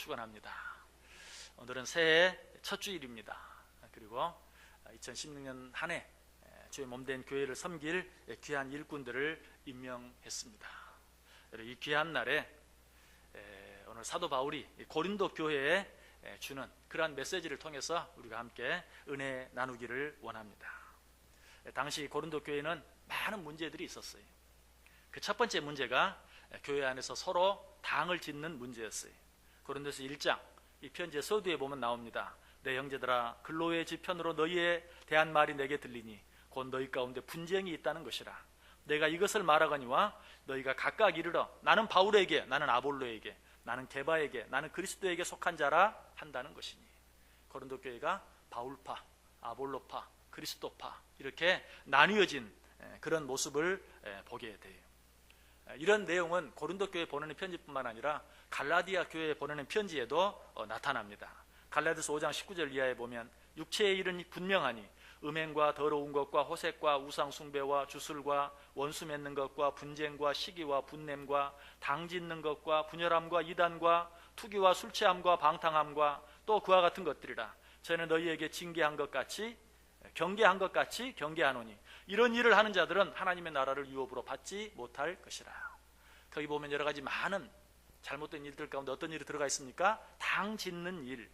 축원합니다. 오늘은 새해 첫 주일입니다. 그리고 2016년 한 해 주의 몸된 교회를 섬길 귀한 일꾼들을 임명했습니다. 이 귀한 날에 오늘 사도 바울이 고린도 교회에 주는 그러한 메시지를 통해서 우리가 함께 은혜 나누기를 원합니다. 당시 고린도 교회는 많은 문제들이 있었어요. 그 첫 번째 문제가 교회 안에서 서로 당을 짓는 문제였어요. 고린도서 1장 이 편지의 서두에 보면 나옵니다. 내 형제들아, 근로의 지편으로 너희에 대한 말이 내게 들리니 곧 너희 가운데 분쟁이 있다는 것이라. 내가 이것을 말하거니와 너희가 각각 이르러 나는 바울에게, 나는 아볼로에게, 나는 게바에게, 나는 그리스도에게 속한 자라 한다는 것이니. 고린도 교회가 바울파, 아볼로파, 그리스도파 이렇게 나뉘어진 그런 모습을 보게 돼요. 이런 내용은 고린도 교회에 보내는 편지뿐만 아니라 갈라디아 교회에 보내는 편지에도 나타납니다. 갈라디아서 5장 19절 이하에 보면 육체의 일은 분명하니 음행과 더러운 것과 호색과 우상 숭배와 주술과 원수 맺는 것과 분쟁과 시기와 분냄과 당 짓는 것과 분열함과 이단과 투기와 술 취함과 방탕함과 또 그와 같은 것들이라. 저는 너희에게 징계한 것 같이 경계한 것 같이 경계하노니 이런 일을 하는 자들은 하나님의 나라를 유업으로 받지 못할 것이라. 거기 보면 여러 가지 많은 잘못된 일들 가운데 어떤 일이 들어가 있습니까? 당 짓는 일.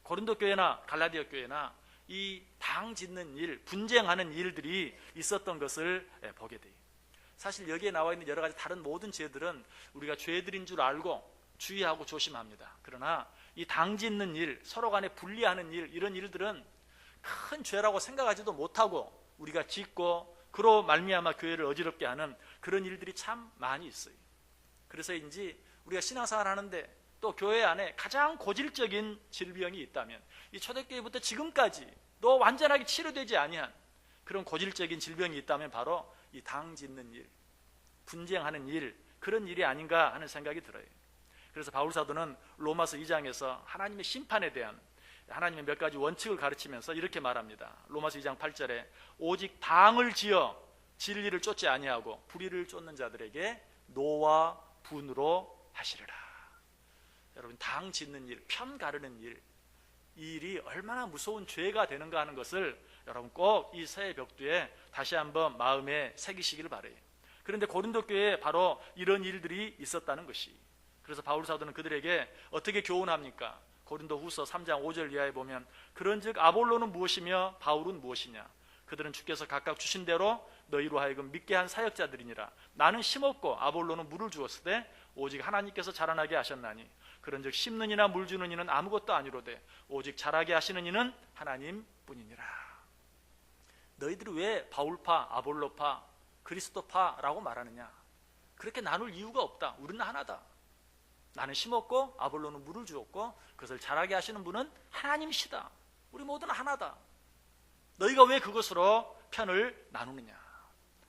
고린도 교회나 갈라디아 교회나 이 당 짓는 일, 분쟁하는 일들이 있었던 것을 보게 돼요. 사실 여기에 나와 있는 여러 가지 다른 모든 죄들은 우리가 죄들인 줄 알고 주의하고 조심합니다. 그러나 이 당 짓는 일, 서로 간에 분리하는 일, 이런 일들은 큰 죄라고 생각하지도 못하고 우리가 짓고 그로 말미암아 교회를 어지럽게 하는 그런 일들이 참 많이 있어요. 그래서인지 우리가 신앙생활 하는데 또 교회 안에 가장 고질적인 질병이 있다면 이 초대교회부터 지금까지 또 완전하게 치료되지 아니한 그런 고질적인 질병이 있다면 바로 이 당 짓는 일, 분쟁하는 일, 그런 일이 아닌가 하는 생각이 들어요. 그래서 바울 사도는 로마서 2장에서 하나님의 심판에 대한 하나님의 몇 가지 원칙을 가르치면서 이렇게 말합니다. 로마서 2장 8절에 오직 당을 지어 진리를 쫓지 아니하고 불의를 쫓는 자들에게 노와 분으로 하시리라. 여러분, 당 짓는 일, 편 가르는 일, 이 일이 얼마나 무서운 죄가 되는가 하는 것을 여러분 꼭 이 새해 벽두에 다시 한번 마음에 새기시기를 바라요. 그런데 고린도 교회에 바로 이런 일들이 있었다는 것이. 그래서 바울 사도는 그들에게 어떻게 교훈합니까? 고린도 후서 3장 5절 이하에 보면 그런즉 아볼로는 무엇이며 바울은 무엇이냐? 그들은 주께서 각각 주신 대로 너희로 하여금 믿게 한 사역자들이니라. 나는 심었고 아볼로는 물을 주었으되 오직 하나님께서 자라나게 하셨나니 그런즉 심는 이나 물 주는 이는 아무것도 아니로되 오직 자라게 하시는 이는 하나님뿐이니라. 너희들이 왜 바울파, 아볼로파, 그리스도파라고 말하느냐? 그렇게 나눌 이유가 없다. 우리는 하나다. 나는 심었고 아볼로는 물을 주었고 그것을 자라게 하시는 분은 하나님이시다. 우리 모두는 하나다. 너희가 왜 그것으로 편을 나누느냐?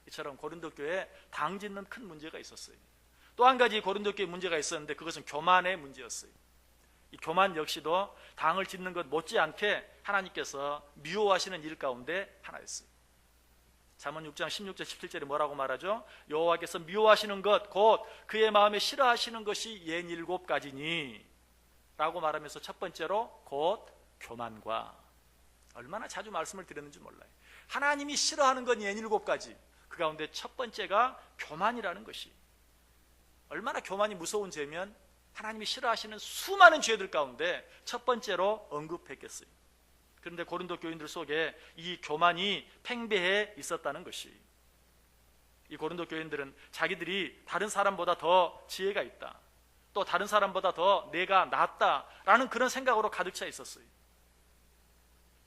이처럼 고린도 교회에 당 짓는 큰 문제가 있었어요. 또 한 가지 고린도 교회에 문제가 있었는데 그것은 교만의 문제였어요. 이 교만 역시도 당을 짓는 것 못지않게 하나님께서 미워하시는 일 가운데 하나였어요. 잠언 6장 16절 17절에 뭐라고 말하죠? 여호와께서 미워하시는 것 곧 그의 마음에 싫어하시는 것이 67가지니 라고 말하면서 첫 번째로 곧 교만과. 얼마나 자주 말씀을 드렸는지 몰라요. 하나님이 싫어하는 건 67가지, 그 가운데 첫 번째가 교만이라는 것이. 얼마나 교만이 무서운 죄면 하나님이 싫어하시는 수많은 죄들 가운데 첫 번째로 언급했겠어요. 그런데 고린도 교인들 속에 이 교만이 팽배해 있었다는 것이. 이 고린도 교인들은 자기들이 다른 사람보다 더 지혜가 있다, 또 다른 사람보다 더 내가 낫다라는 그런 생각으로 가득 차 있었어요.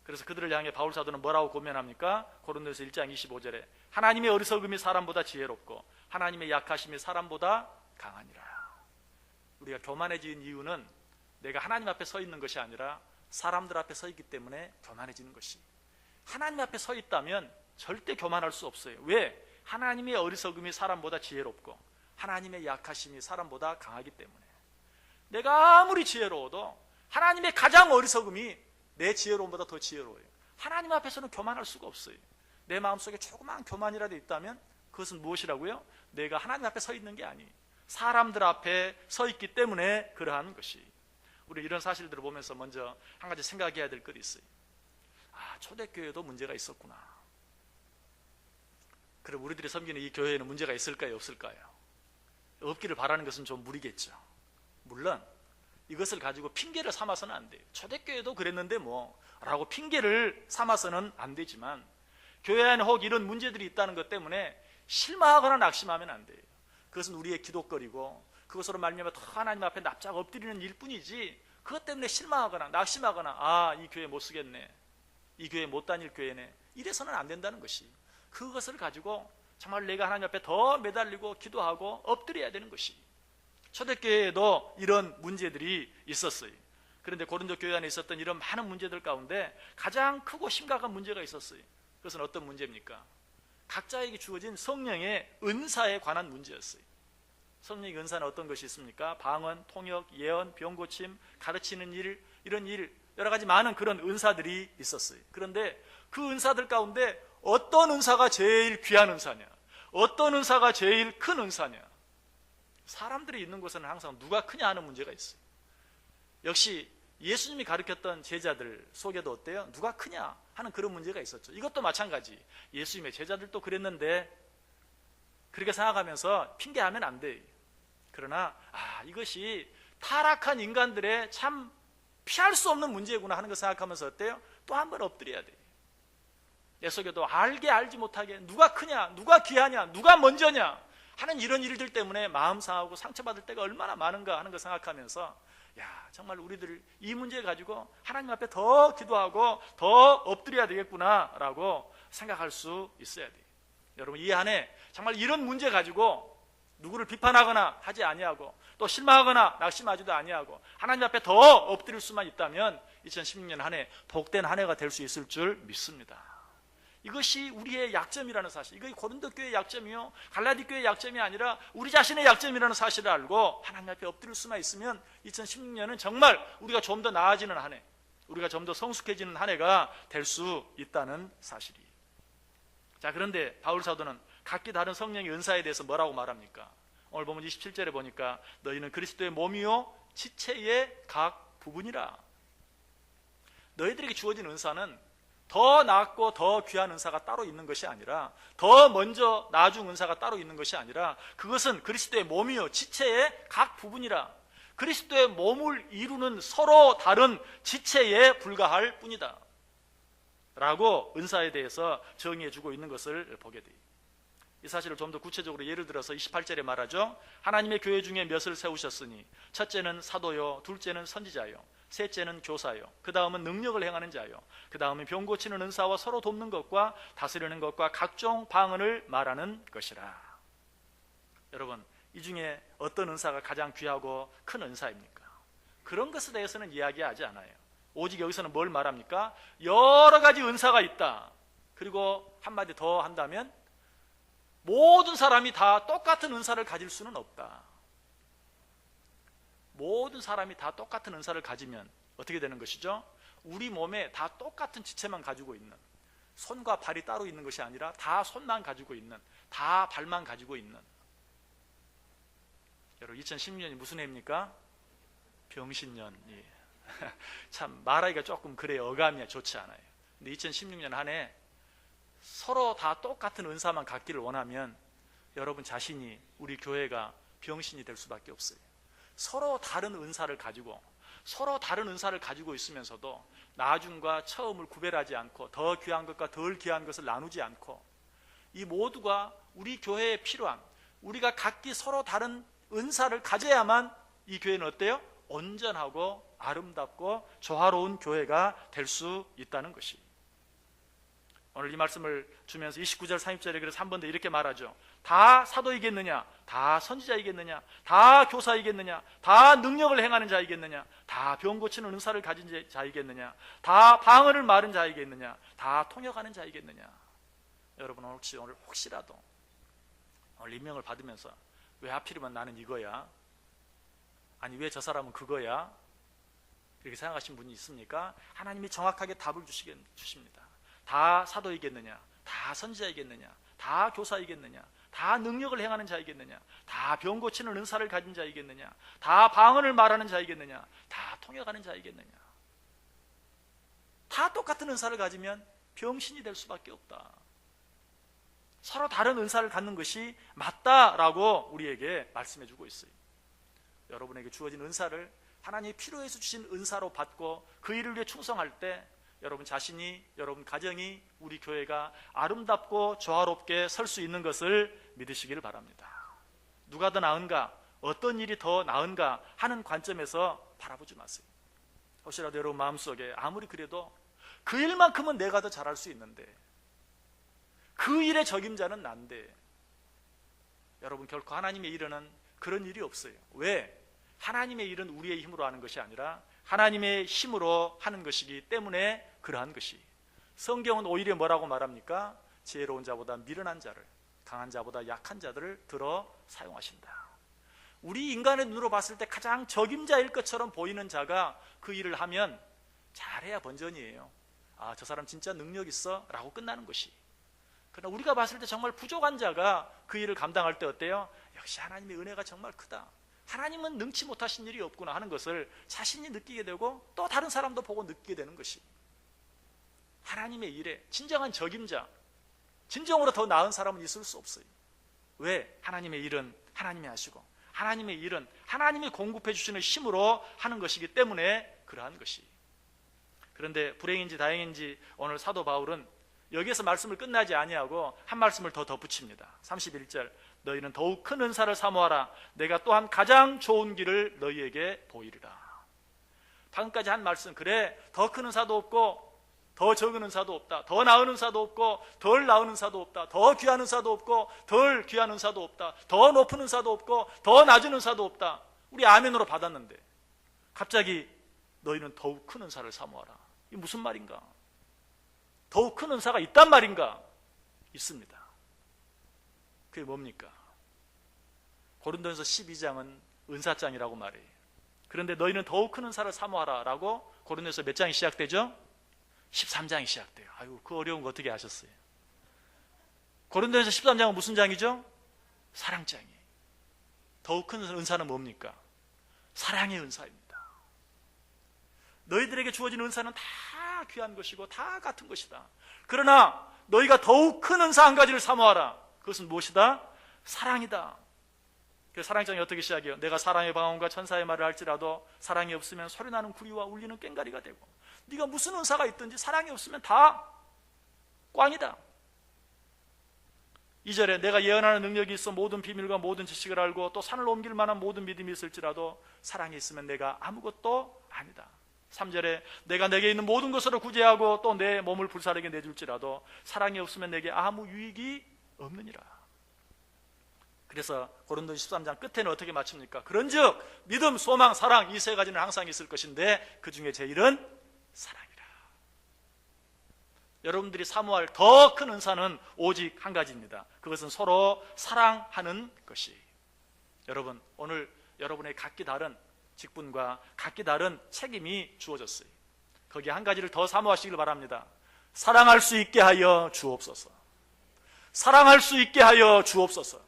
그래서 그들을 향해 바울 사도는 뭐라고 고면합니까? 고린도서 1장 25절에 하나님의 어리석음이 사람보다 지혜롭고 하나님의 약하심이 사람보다 강하니라. 우리가 교만해진 이유는 내가 하나님 앞에 서 있는 것이 아니라 사람들 앞에 서 있기 때문에 교만해지는 것이. 하나님 앞에 서 있다면 절대 교만할 수 없어요. 왜? 하나님의 어리석음이 사람보다 지혜롭고 하나님의 약하심이 사람보다 강하기 때문에. 내가 아무리 지혜로워도 하나님의 가장 어리석음이 내 지혜로움보다 더 지혜로워요. 하나님 앞에서는 교만할 수가 없어요. 내 마음속에 조그마한 교만이라도 있다면 그것은 무엇이라고요? 내가 하나님 앞에 서 있는 게 아니에요. 사람들 앞에 서 있기 때문에 그러한 것이. 우리 이런 사실들을 보면서 먼저 한 가지 생각해야 될 것이 있어요. 초대교회도 문제가 있었구나. 그럼 우리들이 섬기는 이 교회에는 문제가 있을까요, 없을까요? 없기를 바라는 것은 좀 무리겠죠. 물론 이것을 가지고 핑계를 삼아서는 안 돼요. 초대교회도 그랬는데 라고 핑계를 삼아서는 안 되지만, 교회 안에 혹 이런 문제들이 있다는 것 때문에 실망하거나 낙심하면 안 돼요. 그것은 우리의 기도거리고 그것으로 말미암아 더 하나님 앞에 납작 엎드리는 일뿐이지, 그것 때문에 실망하거나 낙심하거나 이 교회 못 쓰겠네, 이 교회 못 다닐 교회네, 이래서는 안 된다는 것이, 그것을 가지고 정말 내가 하나님 앞에 더 매달리고 기도하고 엎드려야 되는 것이. 초대교회에도 이런 문제들이 있었어요. 그런데 고린도 교회 안에 있었던 이런 많은 문제들 가운데 가장 크고 심각한 문제가 있었어요. 그것은 어떤 문제입니까? 각자에게 주어진 성령의 은사에 관한 문제였어요. 성령의 은사는 어떤 것이 있습니까? 방언, 통역, 예언, 병 고침, 가르치는 일, 이런 일, 여러 가지 많은 그런 은사들이 있었어요. 그런데 그 은사들 가운데 어떤 은사가 제일 귀한 은사냐, 어떤 은사가 제일 큰 은사냐, 사람들이 있는 곳에는 항상 누가 크냐 하는 문제가 있어요. 역시 예수님이 가르쳤던 제자들 속에도 어때요? 누가 크냐 하는 그런 문제가 있었죠. 이것도 마찬가지. 예수님의 제자들도 그랬는데 그렇게 생각하면서 핑계하면 안 돼요. 그러나 이것이 타락한 인간들의 참 피할 수 없는 문제구나 하는 걸 생각하면서 어때요? 또 한 번 엎드려야 돼요. 내 속에도 알지 못하게 누가 크냐, 누가 귀하냐, 누가 먼저냐 하는 이런 일들 때문에 마음 상하고 상처받을 때가 얼마나 많은가 하는 걸 생각하면서 정말 우리들 이 문제 가지고 하나님 앞에 더 기도하고 더 엎드려야 되겠구나 라고 생각할 수 있어야 돼요. 여러분, 이 안에 정말 이런 문제 가지고 누구를 비판하거나 하지 아니하고 또 실망하거나 낙심하지도 아니하고 하나님 앞에 더 엎드릴 수만 있다면 2016년 한 해 복된 한 해가 될 수 있을 줄 믿습니다. 이것이 우리의 약점이라는 사실, 이것이 고린도 교회의 약점이요 갈라디 교회의 약점이 아니라 우리 자신의 약점이라는 사실을 알고 하나님 앞에 엎드릴 수만 있으면 2016년은 정말 우리가 좀 더 나아지는 한 해, 우리가 좀 더 성숙해지는 한 해가 될 수 있다는 사실이에요. 자, 그런데 바울 사도는 각기 다른 성령의 은사에 대해서 뭐라고 말합니까? 오늘 보면 27절에 보니까 너희는 그리스도의 몸이요 지체의 각 부분이라. 너희들에게 주어진 은사는 더 낫고 더 귀한 은사가 따로 있는 것이 아니라, 더 먼저 나중 은사가 따로 있는 것이 아니라, 그것은 그리스도의 몸이요 지체의 각 부분이라. 그리스도의 몸을 이루는 서로 다른 지체에 불과할 뿐이다 라고 은사에 대해서 정의해 주고 있는 것을 보게 돼요. 이 사실을 좀 더 구체적으로 예를 들어서 28절에 말하죠. 하나님의 교회 중에 몇을 세우셨으니 첫째는 사도요, 둘째는 선지자요, 셋째는 교사요, 그 다음은 능력을 행하는 자요, 그 다음은 병 고치는 은사와 서로 돕는 것과 다스리는 것과 각종 방언을 말하는 것이라. 여러분, 이 중에 어떤 은사가 가장 귀하고 큰 은사입니까? 그런 것에 대해서는 이야기하지 않아요. 오직 여기서는 뭘 말합니까? 여러 가지 은사가 있다. 그리고 한마디 더 한다면 모든 사람이 다 똑같은 은사를 가질 수는 없다. 모든 사람이 다 똑같은 은사를 가지면 어떻게 되는 것이죠? 우리 몸에 다 똑같은 지체만 가지고 있는, 손과 발이 따로 있는 것이 아니라 다 손만 가지고 있는, 다 발만 가지고 있는. 여러분, 2016년이 무슨 해입니까? 병신년이. 참 말하기가 조금 그래요. 어감이 좋지 않아요. 근데 2016년 한 해 서로 다 똑같은 은사만 갖기를 원하면 여러분 자신이, 우리 교회가 병신이 될 수밖에 없어요. 서로 다른 은사를 가지고, 서로 다른 은사를 가지고 있으면서도 나중과 처음을 구별하지 않고 더 귀한 것과 덜 귀한 것을 나누지 않고, 이 모두가 우리 교회에 필요한, 우리가 각기 서로 다른 은사를 가져야만 이 교회는 어때요? 온전하고 아름답고 조화로운 교회가 될 수 있다는 것이. 오늘 이 말씀을 주면서 29절 30절에 그래서 한 번 더 이렇게 말하죠. 다 사도이겠느냐? 다 선지자이겠느냐? 다 교사이겠느냐? 다 능력을 행하는 자이겠느냐? 다 병 고치는 은사를 가진 자이겠느냐? 다 방언을 말하는 자이겠느냐? 다 통역하는 자이겠느냐? 여러분, 오늘 혹시라도 오늘 임명을 받으면서 왜 하필이면 나는 이거야? 아니 왜 저 사람은 그거야? 이렇게 생각하신 분이 있습니까? 하나님이 정확하게 답을 주십니다. 다 사도이겠느냐? 다 선지자이겠느냐? 다 교사이겠느냐? 다 능력을 행하는 자이겠느냐? 다 병 고치는 은사를 가진 자이겠느냐? 다 방언을 말하는 자이겠느냐? 다 통역하는 자이겠느냐? 다 똑같은 은사를 가지면 병신이 될 수밖에 없다. 서로 다른 은사를 갖는 것이 맞다라고 우리에게 말씀해 주고 있어요. 여러분에게 주어진 은사를 하나님이 필요해서 주신 은사로 받고 그 일을 위해 충성할 때 여러분 자신이, 여러분 가정이, 우리 교회가 아름답고 조화롭게 설 수 있는 것을 믿으시기를 바랍니다. 누가 더 나은가, 어떤 일이 더 나은가 하는 관점에서 바라보지 마세요. 혹시라도 여러분 마음속에 아무리 그래도 그 일만큼은 내가 더 잘할 수 있는데, 그 일의 적임자는 난데, 여러분 결코 하나님의 일은 그런 일이 없어요. 왜? 하나님의 일은 우리의 힘으로 하는 것이 아니라 하나님의 힘으로 하는 것이기 때문에 그러한 것이. 성경은 오히려 뭐라고 말합니까? 지혜로운 자보다 미련한 자를, 강한 자보다 약한 자들을 들어 사용하신다. 우리 인간의 눈으로 봤을 때 가장 적임자일 것처럼 보이는 자가 그 일을 하면 잘해야 번전이에요. 아, 저 사람 진짜 능력 있어 라고 끝나는 것이. 그러나 우리가 봤을 때 정말 부족한 자가 그 일을 감당할 때 어때요? 역시 하나님의 은혜가 정말 크다, 하나님은 능치 못하신 일이 없구나 하는 것을 자신이 느끼게 되고 또 다른 사람도 보고 느끼게 되는 것이. 하나님의 일에 진정한 적임자, 진정으로 더 나은 사람은 있을 수 없어요. 왜? 하나님의 일은 하나님이 하시고 하나님의 일은 하나님이 공급해 주시는 힘으로 하는 것이기 때문에 그러한 것이. 그런데 불행인지 다행인지 오늘 사도 바울은 여기에서 말씀을 끝나지 아니하고 한 말씀을 더 덧붙입니다. 31절, 너희는 더욱 큰 은사를 사모하라. 내가 또한 가장 좋은 길을 너희에게 보이리라. 방금까지 한 말씀, 그래 더 큰 은사도 없고 더 적은 은사도 없다, 더 나은 은사도 없고 덜 나은 은사도 없다, 더 귀한 은사도 없고 덜 귀한 은사도 없다, 더 높은 은사도 없고 더 낮은 은사도 없다. 우리 아멘으로 받았는데 갑자기 너희는 더욱 큰 은사를 사모하라. 이게 무슨 말인가? 더욱 큰 은사가 있단 말인가? 있습니다. 그게 뭡니까? 고린도전서 12장은 은사장이라고 말해요. 그런데 너희는 더욱 큰 은사를 사모하라 라고 고린도전서 몇 장이 시작되죠? 13장이 시작돼요. 아이고, 그 어려운 거 어떻게 아셨어요? 고린도전서 13장은 무슨 장이죠? 사랑장이에요. 더욱 큰 은사는 뭡니까? 사랑의 은사입니다. 너희들에게 주어진 은사는 다 귀한 것이고 다 같은 것이다. 그러나 너희가 더욱 큰 은사 한 가지를 사모하라. 그것은 무엇이다? 사랑이다. 그 사랑장이 어떻게 시작해요? 내가 사랑의 방언과 천사의 말을 할지라도 사랑이 없으면 소리나는 구리와 울리는 꽹과리가 되고, 네가 무슨 은사가 있든지 사랑이 없으면 다 꽝이다. 2절에 내가 예언하는 능력이 있어 모든 비밀과 모든 지식을 알고 또 산을 옮길 만한 모든 믿음이 있을지라도 사랑이 있으면 내가 아무것도 아니다. 3절에 내가 내게 있는 모든 것으로 구제하고 또 내 몸을 불사르게 내줄지라도 사랑이 없으면 내게 아무 유익이 없느니라. 그래서 고린도전서 13장 끝에는 어떻게 마칩니까? 그런즉 믿음, 소망, 사랑, 이 세 가지는 항상 있을 것인데 그 중에 제일은 사랑이라. 여러분들이 사모할 더 큰 은사는 오직 한 가지입니다. 그것은 서로 사랑하는 것이. 여러분, 오늘 여러분의 각기 다른 직분과 각기 다른 책임이 주어졌어요. 거기에 한 가지를 더 사모하시길 바랍니다. 사랑할 수 있게 하여 주옵소서. 사랑할 수 있게 하여 주옵소서.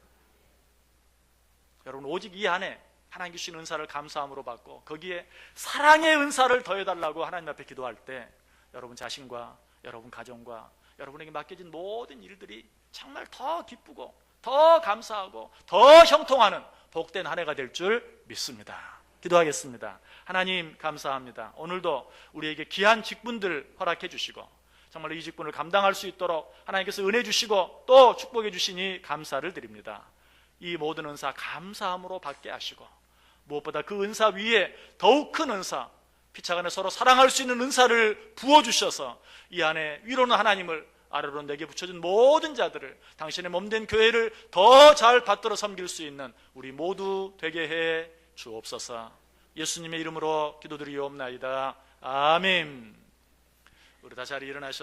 여러분, 오직 이 안에 하나님 주신 은사를 감사함으로 받고 거기에 사랑의 은사를 더해달라고 하나님 앞에 기도할 때 여러분 자신과 여러분 가정과 여러분에게 맡겨진 모든 일들이 정말 더 기쁘고 더 감사하고 더 형통하는 복된 한 해가 될 줄 믿습니다. 기도하겠습니다. 하나님 감사합니다. 오늘도 우리에게 귀한 직분들 허락해 주시고 정말 이 직분을 감당할 수 있도록 하나님께서 은혜 주시고 또 축복해 주시니 감사를 드립니다. 이 모든 은사 감사함으로 받게 하시고 무엇보다 그 은사 위에 더욱 큰 은사, 피차간에 서로 사랑할 수 있는 은사를 부어주셔서 이 안에 위로는 하나님을, 아래로 내게 붙여준 모든 자들을, 당신의 몸된 교회를 더 잘 받들어 섬길 수 있는 우리 모두 되게 해 주옵소서. 예수님의 이름으로 기도드리옵나이다. 아멘. 우리 다 자리에 일어나셔서